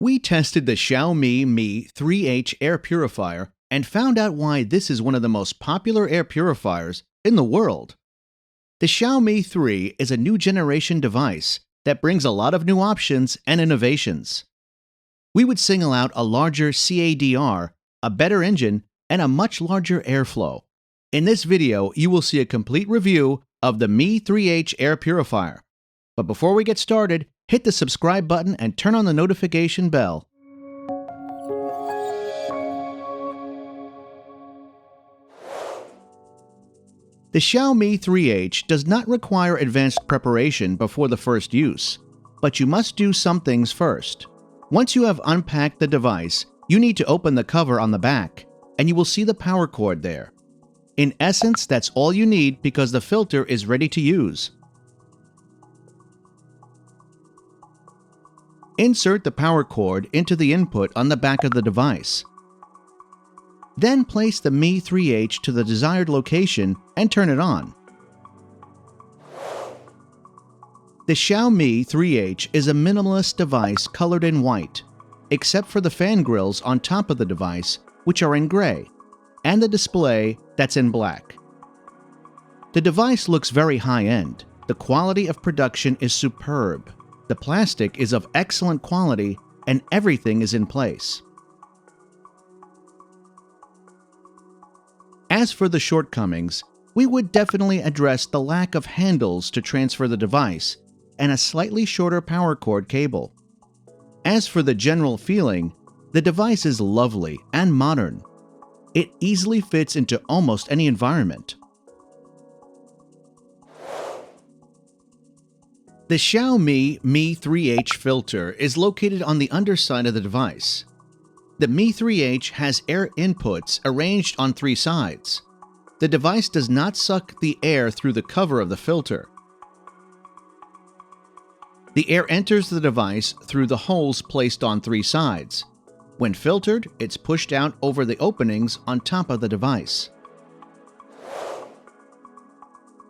We tested the Xiaomi Mi 3H air purifier and found out why this is one of the most popular air purifiers in the world. The Xiaomi 3 is a new generation device that brings a lot of new options and innovations. We would single out a larger CADR, a better engine, and a much larger airflow. In this video, you will see a complete review of the Mi 3H air purifier. But before we get started, hit the subscribe button and turn on the notification bell. The Xiaomi 3H does not require advanced preparation before the first use, but you must do some things first. Once you have unpacked the device, you need to open the cover on the back, and you will see the power cord there. In essence, that's all you need because the filter is ready to use. Insert the power cord into the input on the back of the device. Then place the Mi 3H to the desired location and turn it on. The Xiaomi 3H is a minimalist device colored in white, except for the fan grills on top of the device, which are in gray, and the display that's in black. The device looks very high-end. The quality of production is superb. The plastic is of excellent quality and everything is in place. As for the shortcomings, we would definitely address the lack of handles to transfer the device and a slightly shorter power cord cable. As for the general feeling, the device is lovely and modern. It easily fits into almost any environment. The Xiaomi Mi 3H filter is located on the underside of the device. The Mi 3H has air inputs arranged on three sides. The device does not suck the air through the cover of the filter. The air enters the device through the holes placed on three sides. When filtered, it's pushed out over the openings on top of the device.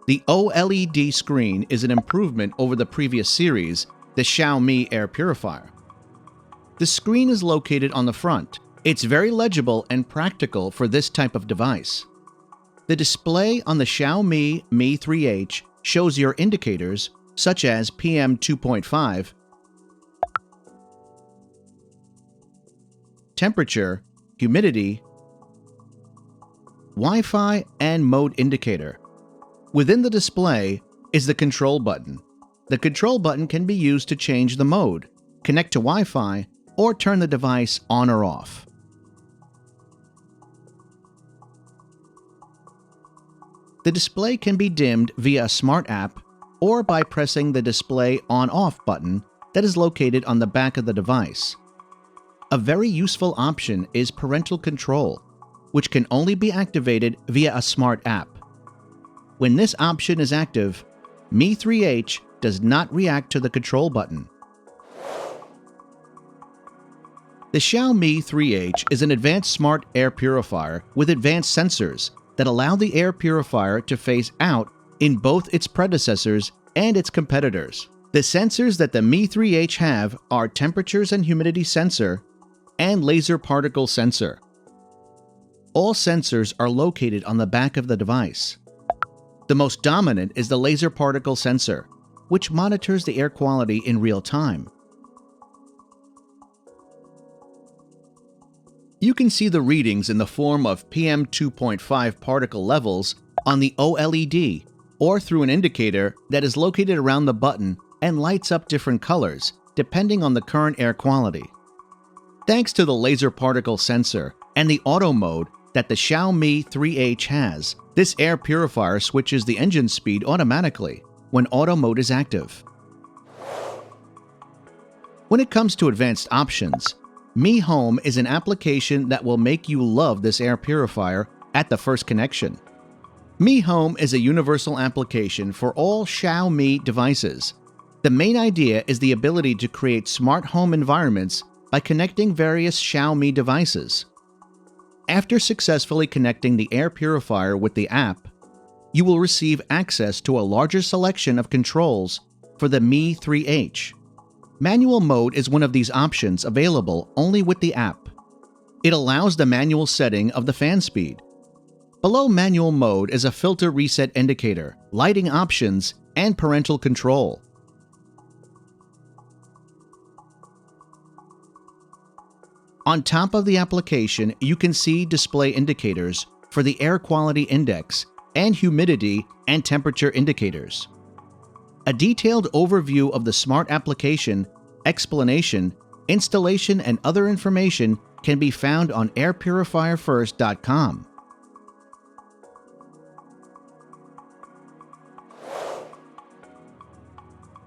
The OLED screen is an improvement over the previous series, the Xiaomi air purifier. The screen is located on the front. It's very legible and practical for this type of device. The display on the Xiaomi Mi 3H shows your indicators such as PM 2.5, temperature, humidity, Wi-Fi, and mode indicator. Within the display is the control button. The control button can be used to change the mode, connect to Wi-Fi, or turn the device on or off. The display can be dimmed via a smart app or by pressing the display on-off button that is located on the back of the device. A very useful option is parental control, which can only be activated via a smart app. When this option is active, Mi 3H does not react to the control button. The Xiaomi 3H is an advanced smart air purifier with advanced sensors that allow the air purifier to phase out in both its predecessors and its competitors. The sensors that the Mi 3H have are temperatures and humidity sensor and laser particle sensor. All sensors are located on the back of the device. The most dominant is the laser particle sensor, which monitors the air quality in real time. You can see the readings in the form of PM 2.5 particle levels on the OLED or through an indicator that is located around the button and lights up different colors depending on the current air quality. Thanks to the laser particle sensor and the auto mode that the Xiaomi 3H has, this air purifier switches the engine speed automatically when auto mode is active. When it comes to advanced options, Mi Home is an application that will make you love this air purifier at the first connection. Mi Home is a universal application for all Xiaomi devices. The main idea is the ability to create smart home environments by connecting various Xiaomi devices. After successfully connecting the air purifier with the app, you will receive access to a larger selection of controls for the Mi 3H. Manual mode is one of these options available only with the app. It allows the manual setting of the fan speed. Below manual mode is a filter reset indicator, lighting options, and parental control. On top of the application, you can see display indicators for the air quality index and humidity and temperature indicators. A detailed overview of the smart application, explanation, installation, and other information can be found on airpurifierfirst.com.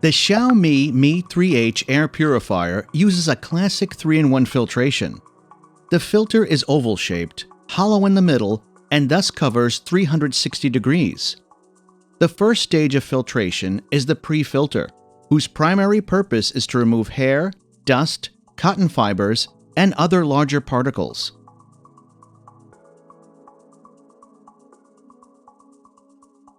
The Xiaomi Mi 3H air purifier uses a classic 3-in-1 filtration. The filter is oval-shaped, hollow in the middle, and thus covers 360 degrees. The first stage of filtration is the pre-filter, whose primary purpose is to remove hair, dust, cotton fibers, and other larger particles.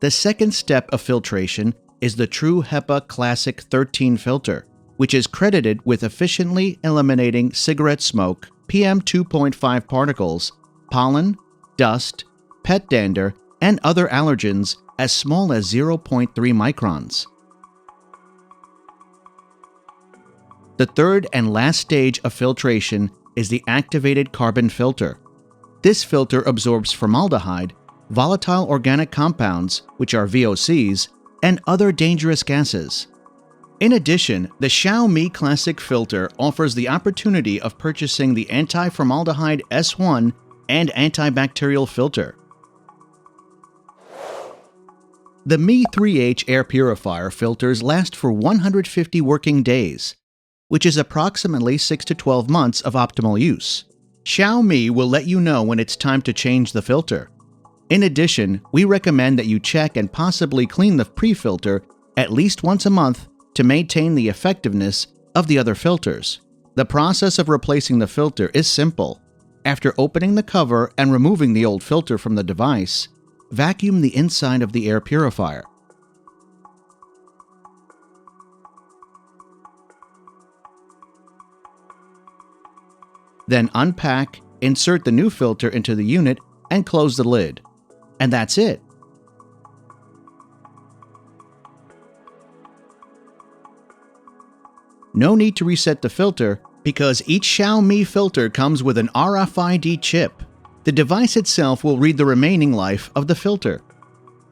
The second step of filtration is the True HEPA Classic 13 filter, which is credited with efficiently eliminating cigarette smoke, PM2.5 particles, pollen, dust, pet dander, and other allergens as small as 0.3 microns. The third and last stage of filtration is the activated carbon filter. This filter absorbs formaldehyde, volatile organic compounds, which are VOCs, and other dangerous gases. In addition, the Xiaomi Classic filter offers the opportunity of purchasing the anti-formaldehyde S1 and antibacterial filter. The Mi 3H air purifier filters last for 150 working days, which is approximately 6 to 12 months of optimal use. Xiaomi will let you know when it's time to change the filter. In addition, we recommend that you check and possibly clean the pre-filter at least once a month to maintain the effectiveness of the other filters. The process of replacing the filter is simple. After opening the cover and removing the old filter from the device, vacuum the inside of the air purifier. Then unpack, insert the new filter into the unit, and close the lid. And that's it. No need to reset the filter because each Xiaomi filter comes with an RFID chip. The device itself will read the remaining life of the filter.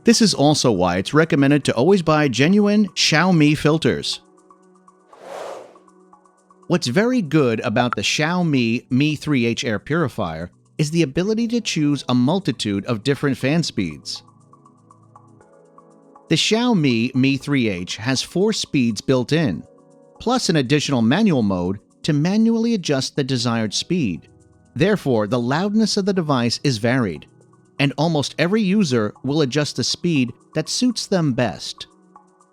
This is also why it's recommended to always buy genuine Xiaomi filters. What's very good about the Xiaomi Mi 3H air purifier is the ability to choose a multitude of different fan speeds. The Xiaomi Mi 3H has 4 speeds built in, plus an additional manual mode to manually adjust the desired speed. Therefore, the loudness of the device is varied, and almost every user will adjust the speed that suits them best.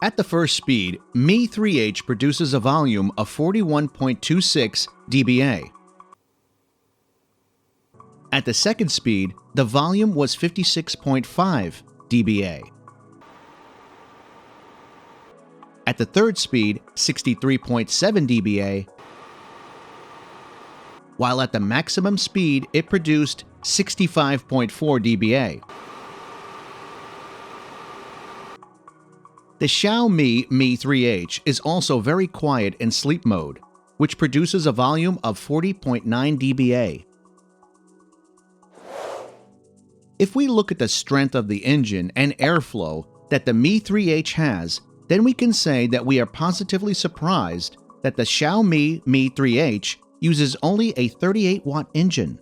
At the first speed, Mi 3H produces a volume of 41.26 dBA. At the second speed, the volume was 56.5 dBA. At the third speed, 63.7 dBA, while at the maximum speed it produced 65.4 dBA. The Xiaomi Mi 3H is also very quiet in sleep mode, which produces a volume of 40.9 dBA. If we look at the strength of the engine and airflow that the Mi 3H has, then we can say that we are positively surprised that the Xiaomi Mi 3H uses only a 38-watt engine.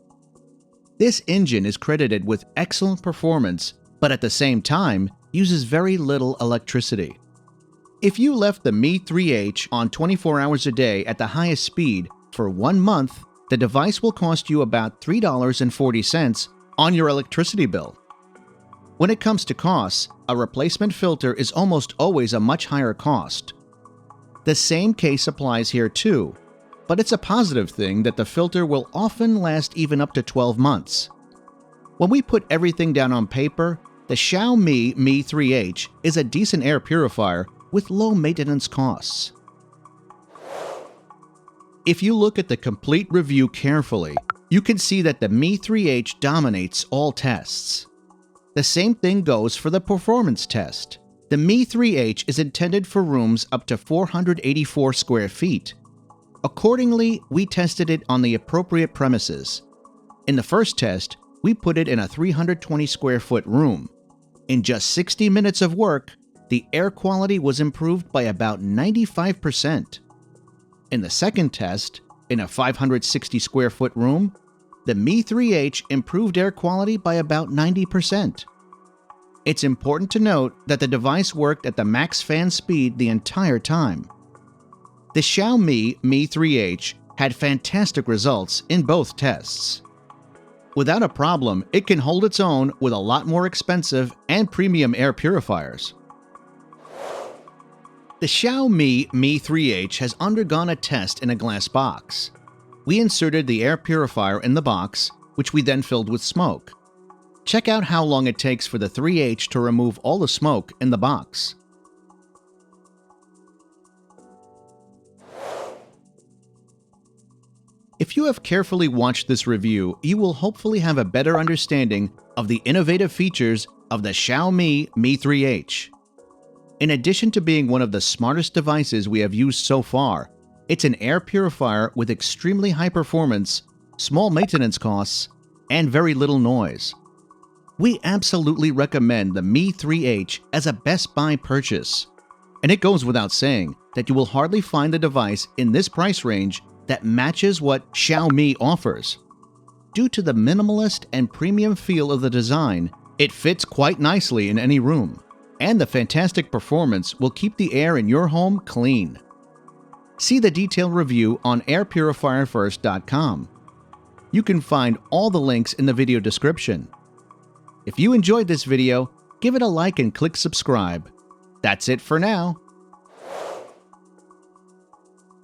This engine is credited with excellent performance, but at the same time uses very little electricity. If you left the Mi 3H on 24 hours a day at the highest speed for 1 month, the device will cost you about $3.40 on your electricity bill. When it comes to costs, a replacement filter is almost always a much higher cost. The same case applies here too, but it's a positive thing that the filter will often last even up to 12 months. When we put everything down on paper, the Xiaomi Mi 3H is a decent air purifier with low maintenance costs. If you look at the complete review carefully, you can see that the Mi 3H dominates all tests. The same thing goes for the performance test. The Mi 3H is intended for rooms up to 484 square feet. Accordingly, we tested it on the appropriate premises. In the first test, we put it in a 320 square foot room. In just 60 minutes of work, the air quality was improved by about 95%. In the second test, in a 560 square foot room, the Mi 3H improved air quality by about 90%. It's important to note that the device worked at the max fan speed the entire time. The Xiaomi Mi 3H had fantastic results in both tests. Without a problem, it can hold its own with a lot more expensive and premium air purifiers. The Xiaomi Mi 3H has undergone a test in a glass box. We inserted the air purifier in the box, which we then filled with smoke. Check out how long it takes for the 3H to remove all the smoke in the box. If you have carefully watched this review, you will hopefully have a better understanding of the innovative features of the Xiaomi Mi 3H. In addition to being one of the smartest devices we have used so far, it's an air purifier with extremely high performance, small maintenance costs, and very little noise. We absolutely recommend the Mi 3H as a Best Buy purchase. And it goes without saying that you will hardly find a device in this price range that matches what Xiaomi offers. Due to the minimalist and premium feel of the design, it fits quite nicely in any room, and the fantastic performance will keep the air in your home clean. See the detailed review on airpurifierfirst.com. You can find all the links in the video description. If you enjoyed this video, give it a like and click subscribe. That's it for now.